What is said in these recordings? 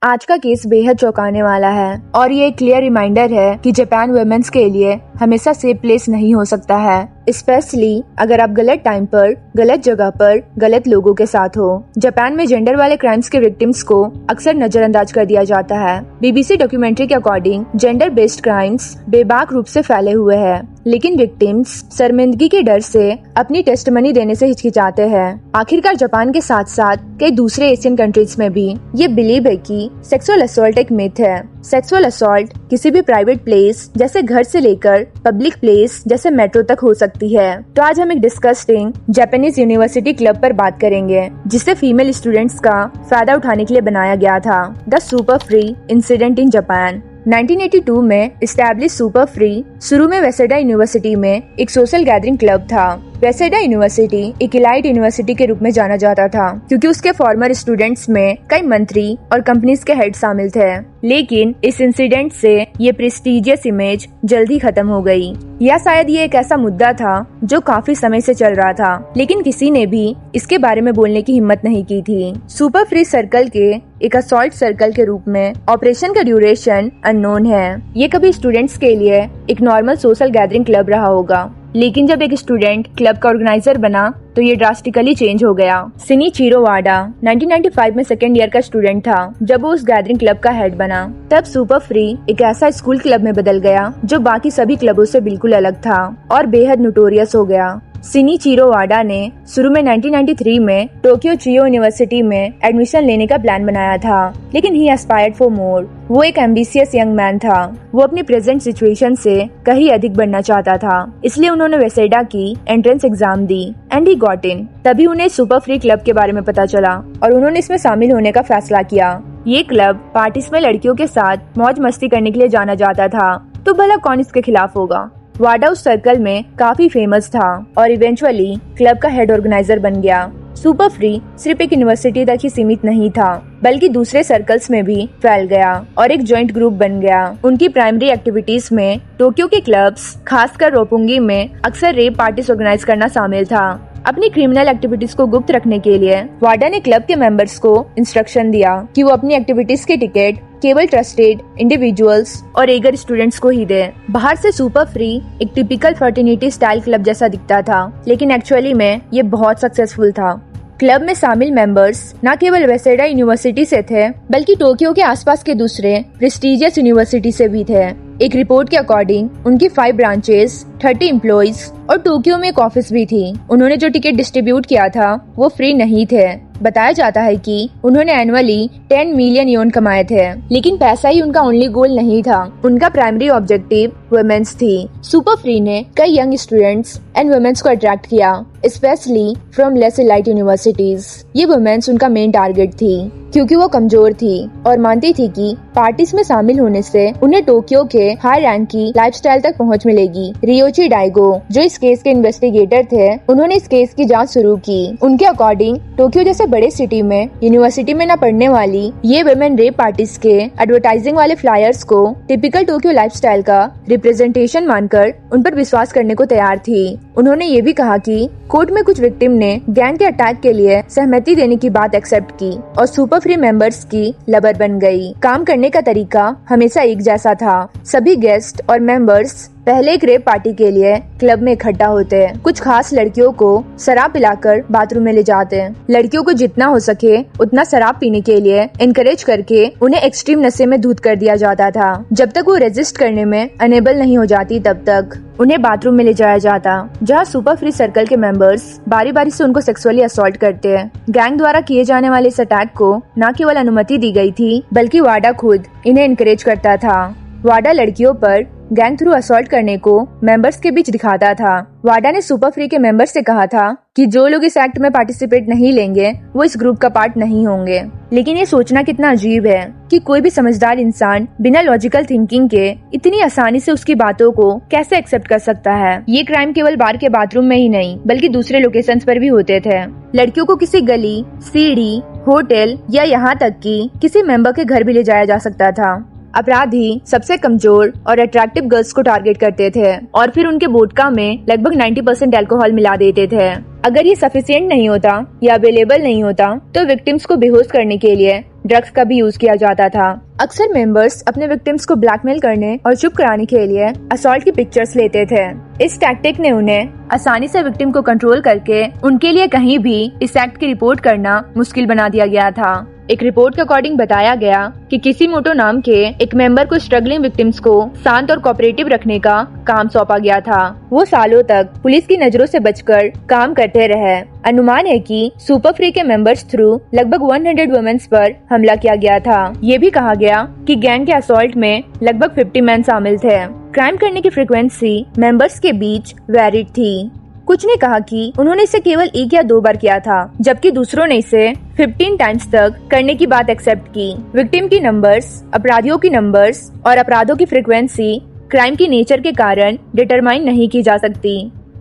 आज का केस बेहद चौंकाने वाला है और ये एक क्लियर रिमाइंडर है कि जापान वुमेन्स के लिए हमेशा सेफ प्लेस नहीं हो सकता है, स्पेशली अगर आप गलत टाइम पर, गलत जगह पर, गलत लोगों के साथ हो। जापान में जेंडर वाले क्राइम्स के विक्टिम्स को अक्सर नजरअंदाज कर दिया जाता है। बीबीसी डॉक्यूमेंट्री के अकॉर्डिंग जेंडर बेस्ड क्राइम्स बेबाक रूप से फैले हुए हैं, लेकिन विक्टिम्स शर्मिंदगी के डर से अपनी टेस्टमनी देने से हिचकिचाते हैं। आखिरकार जापान के साथ साथ कई दूसरे एशियन कंट्रीज में भी ये बिलीव है कि सेक्सुअल असॉल्ट एक मिथ है। सेक्सुअल असॉल्ट किसी भी प्राइवेट प्लेस जैसे घर से लेकर पब्लिक प्लेस जैसे मेट्रो तक हो सकती है। तो आज हम एक डिस्कस्टिंग जापानीज यूनिवर्सिटी क्लब पर बात करेंगे, जिसे फीमेल स्टूडेंट्स का फायदा उठाने के लिए बनाया गया था। The super free incident in Japan. 1982 में इस्टेब्लिश सुपर फ्री शुरू में वेसेडा यूनिवर्सिटी में एक सोशल गैदरिंग क्लब था। वेसेडा यूनिवर्सिटी एक इलाइट यूनिवर्सिटी के रूप में जाना जाता था क्योंकि उसके फॉर्मर स्टूडेंट्स में कई मंत्री और कंपनीज के हेड शामिल थे। लेकिन इस इंसिडेंट से ये प्रेस्टिजियस इमेज जल्दी खत्म हो गई, या शायद ये एक ऐसा मुद्दा था जो काफी समय से चल रहा था, लेकिन किसी ने भी इसके बारे में बोलने की हिम्मत नहीं की थी। सुपर फ्री सर्कल के एक असॉल्ट सर्कल के रूप में ऑपरेशन का ड्यूरेशन अननोन है। ये कभी स्टूडेंट्स के लिए एक नॉर्मल सोशल गैदरिंग क्लब रहा होगा, लेकिन जब एक स्टूडेंट क्लब का ऑर्गेनाइजर बना तो ये ड्रास्टिकली चेंज हो गया। शिनिचिरो वाडा 1995 में सेकेंड ईयर का स्टूडेंट था जब वो उस गैदरिंग क्लब का हेड बना। तब सुपर फ्री एक ऐसा स्कूल क्लब में बदल गया जो बाकी सभी क्लबों से बिल्कुल अलग था और बेहद नोटोरियस हो गया। शिनिचिरो वाडा ने शुरू में 1993 में टोक्यो चियो यूनिवर्सिटी में एडमिशन लेने का प्लान बनाया था, लेकिन ही एस्पायर्ड फॉर मोर। वो एक एम्बिशियस यंग मैन था। वो अपनी प्रेजेंट सिचुएशन से कहीं अधिक बढ़ना चाहता था, इसलिए उन्होंने वेसेडा की entrance exam the and he got in. तभी उन्हें सुपर फ्री क्लब के बारे में पता चला और उन्होंने इसमें शामिल होने का फैसला किया। ये क्लब पार्टीज में लड़कियों के साथ मौज मस्ती करने के लिए जाना जाता था, तो भला कौन इसके खिलाफ होगा। वाडा उस सर्कल में काफी फेमस था और इवेंचुअली क्लब का हेड ऑर्गेनाइजर बन गया। सुपर फ्री सिर्फ एक यूनिवर्सिटी तक ही सीमित नहीं था, बल्कि दूसरे सर्कल्स में भी फैल गया और एक जॉइंट ग्रुप बन गया। उनकी प्राइमरी एक्टिविटीज में टोक्यो के क्लब्स, खासकर रोपुंगी में अक्सर रेप पार्टीज ऑर्गेनाइज करना शामिल था। अपनी क्रिमिनल एक्टिविटीज को गुप्त रखने के लिए वाडा ने क्लब के मेंबर्स को इंस्ट्रक्शन दिया कि वो अपनी एक्टिविटीज के टिकट केवल ट्रस्टेड इंडिविजुअल्स और एगर स्टूडेंट्स को ही दे। बाहर से सुपर फ्री एक टिपिकल फर्टिनिटी स्टाइल क्लब जैसा दिखता था, लेकिन एक्चुअली में ये बहुत सक्सेसफुल था। क्लब में शामिल मेंबर्स न केवल वेसेडा यूनिवर्सिटी से थे, बल्कि टोक्यो के आसपास के दूसरे प्रेस्टिजियस यूनिवर्सिटी से भी थे। एक रिपोर्ट के अकॉर्डिंग उनकी 5 ब्रांचेस, 30 एम्प्लॉइज और टोक्यो में एक ऑफिस भी थी। उन्होंने जो टिकट डिस्ट्रीब्यूट किया था वो फ्री नहीं थे। बताया जाता है कि उन्होंने एनुअली 10 मिलियन योन कमाए थे, लेकिन पैसा ही उनका ओनली गोल नहीं था। उनका प्राइमरी ऑब्जेक्टिव वुमेन्स थी। सुपर फ्री ने कई यंग स्टूडेंट्स एंड वुमेन्स को अट्रैक्ट किया, specially from less elite universities. ये वुमेन्स उनका मेन टारगेट थी क्योंकि वो कमजोर थी और मानती थी कि पार्टीज में शामिल होने से उन्हें टोक्यो के हाई रैंक की लाइफस्टाइल तक पहुंच मिलेगी। रियोची डाइगो, जो इस केस के इन्वेस्टिगेटर थे, उन्होंने इस केस की जांच शुरू की। उनके अकॉर्डिंग टोक्यो जैसे बड़े सिटी में यूनिवर्सिटी में न पढ़ने वाली ये वुमेन रेप पार्टीज के एडवर्टाइजिंग वाले फ्लायर्स को टिपिकल टोक्यो लाइफस्टाइल का रिप्रेजेंटेशन मानकर उन पर विश्वास करने को तैयार थी। उन्होंने ये भी कहा कि कोर्ट में कुछ विक्टिम ने गैंग के अटैक के लिए सहमति देने की बात एक्सेप्ट की और सुपर फ्री मेंबर्स की लवर बन गई। काम करने का तरीका हमेशा एक जैसा था। सभी गेस्ट और मेंबर्स पहले एक रेप पार्टी के लिए क्लब में इकट्ठा होते हैं। कुछ खास लड़कियों को शराब पिलाकर बाथरूम में ले जाते हैं। लड़कियों को जितना हो सके उतना शराब पीने के लिए एनकरेज करके उन्हें एक्सट्रीम नशे में धुत कर दिया जाता था। जब तक वो रेजिस्ट करने में अनेबल नहीं हो जाती, तब तक उन्हें बाथरूम में ले जाया जाता, जहाँ सुपर फ्री सर्कल के मेंबर्स बारी बारी से उनको सेक्सुअली असॉल्ट करते हैं। गैंग द्वारा किए जाने वाले इस अटैक को न केवल अनुमति दी गई थी, बल्कि वाडा खुद इन्हें इनकरेज करता था। वाडा लड़कियों पर गैंग थ्रू असॉल्ट करने को मेंबर्स के बीच दिखाता था। वाडा ने सुपर फ्री के मेंबर्स से कहा था कि जो लोग इस एक्ट में पार्टिसिपेट नहीं लेंगे वो इस ग्रुप का पार्ट नहीं होंगे। लेकिन ये सोचना कितना अजीब है कि कोई भी समझदार इंसान बिना लॉजिकल थिंकिंग के इतनी आसानी से उसकी बातों को कैसे एक्सेप्ट कर सकता है। ये क्राइम केवल बार के बाथरूम में ही नहीं, बल्कि दूसरे लोकेशंस पर भी होते थे। लड़कियों को किसी गली, सीढ़ी, होटल या यहाँ तक कि किसी मेंबर के घर भी ले जाया जा सकता था। अपराधी सबसे कमजोर और अट्रैक्टिव गर्ल्स को टारगेट करते थे और फिर उनके वोडका में लगभग 90% अल्कोहल मिला देते थे। अगर ये सफिशिएंट नहीं होता या अवेलेबल नहीं होता तो विक्टिम्स को बेहोश करने के लिए ड्रग्स का भी यूज किया जाता था। अक्सर मेंबर्स अपने विक्टिम्स को ब्लैकमेल करने और चुप कराने के लिए असॉल्ट की पिक्चर्स लेते थे। इस टैक्टिक ने उन्हें आसानी से विक्टिम को कंट्रोल करके उनके लिए कहीं भी इस एक्ट की रिपोर्ट करना मुश्किल बना दिया गया था। एक रिपोर्ट के अकॉर्डिंग बताया गया कि किसिमोटो नाम के एक मेंबर को स्ट्रगलिंग विक्टिम्स को शांत और कोऑपरेटिव रखने का काम सौंपा गया था। वो सालों तक पुलिस की नजरों से बचकर काम करते रहे। अनुमान है कि सुपर फ्री के मेंबर्स थ्रू लगभग 100 वुमेन्स पर हमला किया गया था। ये भी कहा गया कि गैंग के असॉल्ट में लगभग 50 मैन शामिल थे। क्राइम करने की फ्रीक्वेंसी मेंबर्स के बीच वैरिड थी। कुछ ने कहा कि उन्होंने इसे केवल 1 या 2 बार किया था, जबकि दूसरों ने इसे 15 टाइम्स तक करने की बात एक्सेप्ट की। विक्टिम की नंबर्स, अपराधियों की नंबर्स और अपराधों की फ्रीक्वेंसी क्राइम की नेचर के कारण डिटरमाइन नहीं की जा सकती।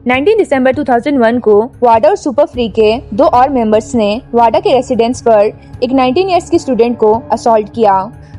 19 दिसंबर 2001 को वाडा और सुपर फ्री के 2 और मेंबर्स ने वाडा के रेसिडेंस पर एक 19 इयर्स की स्टूडेंट को असॉल्ट किया।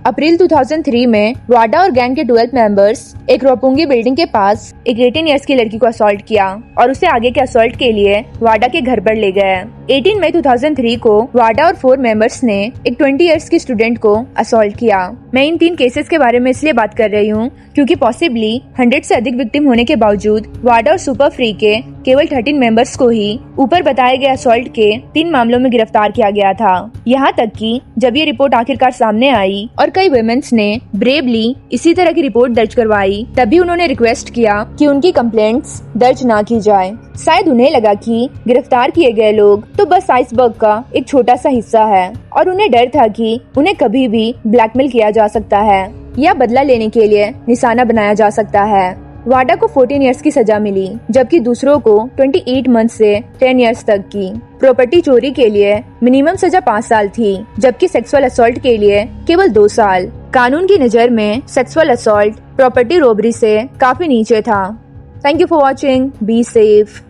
अप्रैल 2003 में वाडा और गैंग के 12 मेंबर्स एक रोपुंगी बिल्डिंग के पास एक 18 इयर्स की लड़की को असॉल्ट किया और उसे आगे के असॉल्ट के लिए वाडा के घर पर ले गए। 18 मई 2003 को वाडा और 4 मेंबर्स ने एक 20 इयर्स की स्टूडेंट को असॉल्ट किया। मैं इन 3 केसेस के बारे में इसलिए बात कर रही हूँ क्योंकि पॉसिबली 100 से अधिक विक्टिम होने के बावजूद वाडा और सुपर फ्री के केवल 13 मेंबर्स को ही ऊपर बताए गए असॉल्ट के 3 मामलों में गिरफ्तार किया गया था। यहाँ तक कि जब ये रिपोर्ट आखिरकार सामने आई और कई वुमेन्स ने ब्रेवली इसी तरह की रिपोर्ट दर्ज करवाई, तभी उन्होंने रिक्वेस्ट किया कि उनकी कंप्लेंट्स दर्ज ना की जाए। शायद उन्हें लगा कि गिरफ्तार किए गए लोग तो बस आइसबर्ग का एक छोटा सा हिस्सा है और उन्हें डर था कि उन्हें कभी भी ब्लैकमेल किया जा सकता है या बदला लेने के लिए निशाना बनाया जा सकता है। वाडा को 14 इयर्स की सजा मिली, जबकि दूसरों को 28 मंथ से 10 इयर्स तक की। प्रॉपर्टी चोरी के लिए मिनिमम सजा 5 साल थी, जबकि सेक्सुअल असॉल्ट के लिए केवल 2 साल। कानून की नजर में सेक्सुअल असॉल्ट प्रॉपर्टी रॉबरी से काफी नीचे था। Thank you for watching. Be safe.